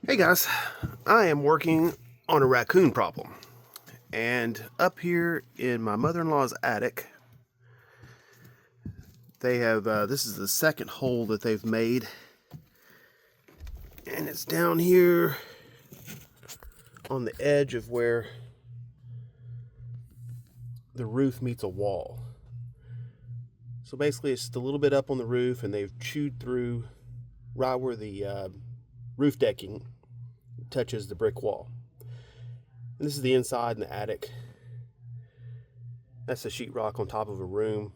Hey guys, I am working on a raccoon problem, and up here in my mother-in-law's attic they have this is the second hole that they've made, and it's down here on the edge of where the roof meets a wall. So basically it's just a little bit up on the roof, and they've chewed through right where the roof decking touches the brick wall. And this is the inside in the attic. That's the sheetrock on top of a room.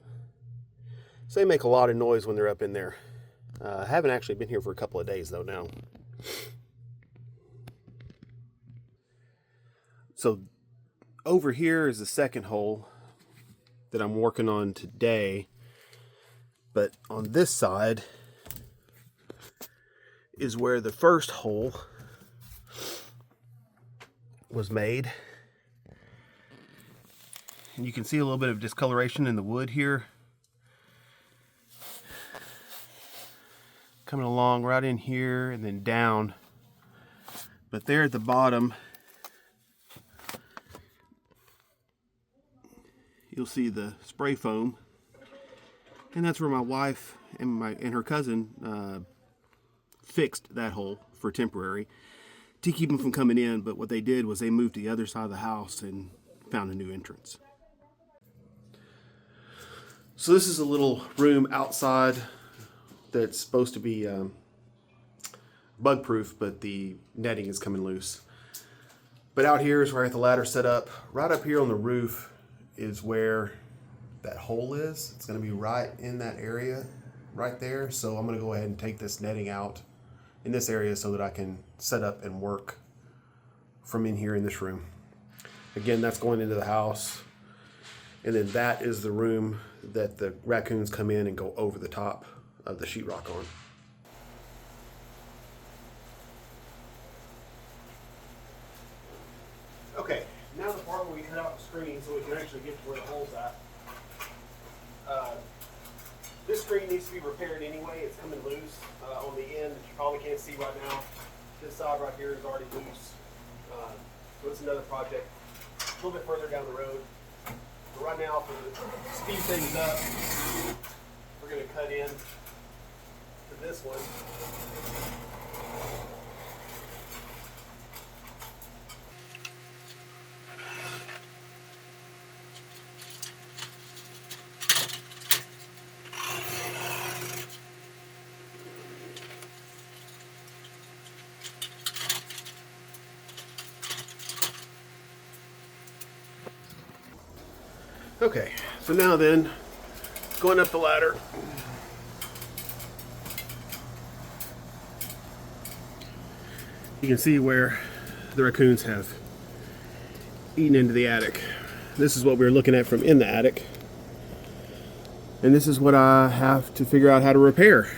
So they make a lot of noise when they're up in there. I haven't actually been here for a couple of days though now. So over here is the second hole that I'm working on today. But on this side is where the first hole was made. And you can see a little bit of discoloration in the wood here. Coming along right in here and then down. But there at the bottom, you'll see the spray foam. And that's where my wife and her cousin fixed that hole for temporary to keep them from coming in. But what they did was they moved to the other side of the house and found a new entrance. So this is a little room outside that's supposed to be bug proof, but the netting is coming loose. But out here is where I got the ladder set up. Right up here on the roof is where that hole is. It's going to be right in that area right there. So I'm going to go ahead and take this netting out in this area so that I can set up and work from in here in this room. Again, that's going into the house. And then that is the room that the raccoons come in and go over the top of the sheetrock on. Okay, now the part where we cut out the screen so we can actually get to where the hole's at. This screen needs to be repaired anyway. It's coming loose on the end that you probably can't see right now. This side right here is already loose. So it's another project a little bit further down the road. But right now, for the speed things up, we're going to cut in to this one. Okay, so now then, going up the ladder. You can see where the raccoons have eaten into the attic. This is what we were looking at from in the attic. And this is what I have to figure out how to repair.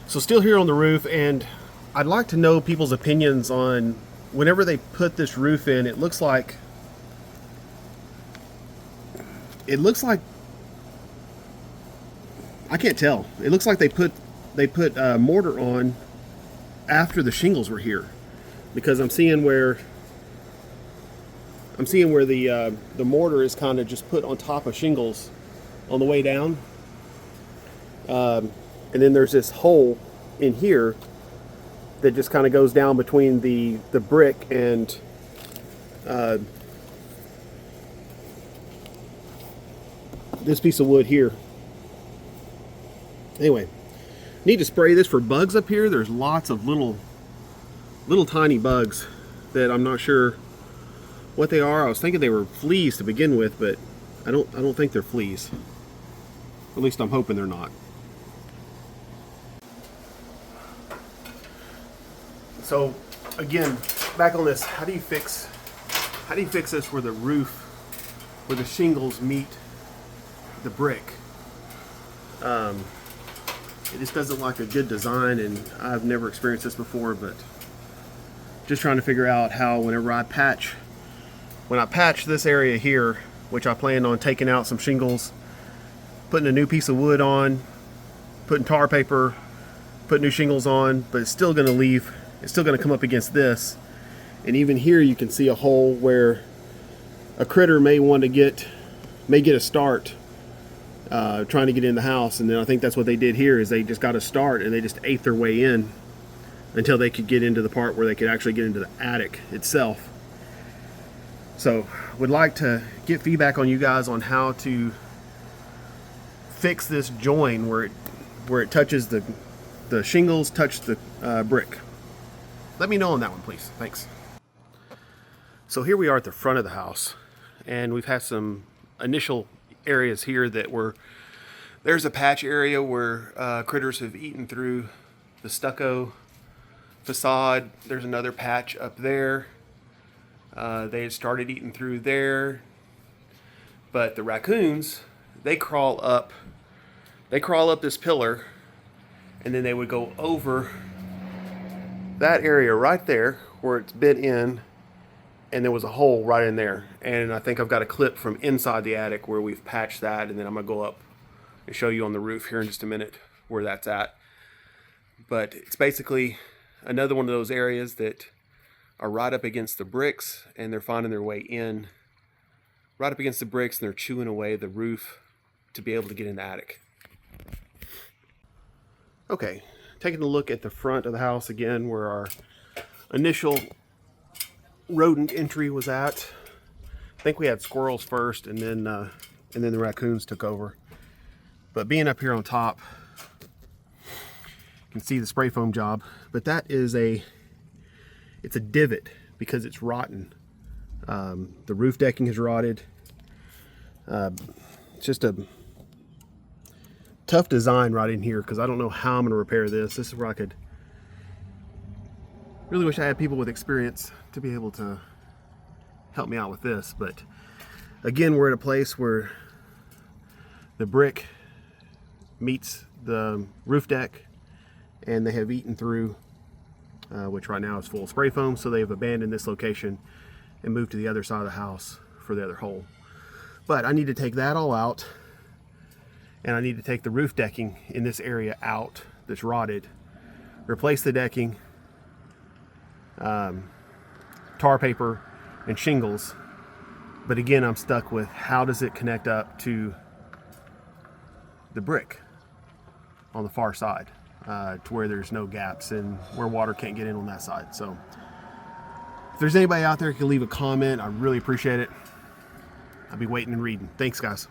So still here on the roof, and I'd like to know people's opinions on whenever they put this roof in, it looks like I can't tell. It looks like they put mortar on after the shingles were here, because I'm seeing where the mortar is kind of just put on top of shingles on the way down, and then there's this hole in here that just kind of goes down between the brick and this piece of wood here. Anyway, need to spray this for bugs up here. There's lots of little tiny bugs that I'm not sure what they are. I was thinking they were fleas to begin with, but I don't think they're fleas. At least I'm hoping they're not. So again, back on this, how do you fix this where the roof, where the shingles meet the brick? It just doesn't look like a good design, and I've never experienced this before, but just trying to figure out how when I patch this area here, which I planned on taking out some shingles, putting a new piece of wood on, putting tar paper, put new shingles on, but it's still going to leave, it's still going to come up against this. And even here you can see a hole where a critter may get a start trying to get in the house. And then I think that's what they did here, is they just got a start and they just ate their way in until they could get into the part where they could actually get into the attic itself. So would like to get feedback on you guys on how to fix this join where it touches the shingles, touch the brick. Let me know on that one, please. Thanks. So here we are at the front of the house, and we've had some initial areas here that there's a patch area where critters have eaten through the stucco facade. There's another patch up there. They had started eating through there, but the raccoons, they crawl up this pillar, and then they would go over that area right there where it's bit in, and there was a hole right in there. And I think I've got a clip from inside the attic where we've patched that, and then I'm gonna go up and show you on the roof here in just a minute where that's at. But it's basically another one of those areas that are right up against the bricks, and they're finding their way in right up against the bricks, and they're chewing away the roof to be able to get in the attic. Okay, taking a look at the front of the house again, where our initial rodent entry was at. I think we had squirrels first, and then the raccoons took over. But being up here on top, you can see the spray foam job, but that is it's a divot because it's rotten. The roof decking is rotted. It's just a tough design right in here, because I don't know how I'm going to repair this. This is where I could really wish I had people with experience to be able to help me out with this. But again, we're at a place where the brick meets the roof deck, and they have eaten through, which right now is full of spray foam. So they've abandoned this location and moved to the other side of the house for the other hole. But I need to take that all out, and I need to take the roof decking in this area out that's rotted, replace the decking, tar paper and shingles. But again, I'm stuck with how does it connect up to the brick on the far side, to where there's no gaps and where water can't get in on that side. So if there's anybody out there who can leave a comment, I really appreciate it. I'll be waiting and reading. Thanks, guys.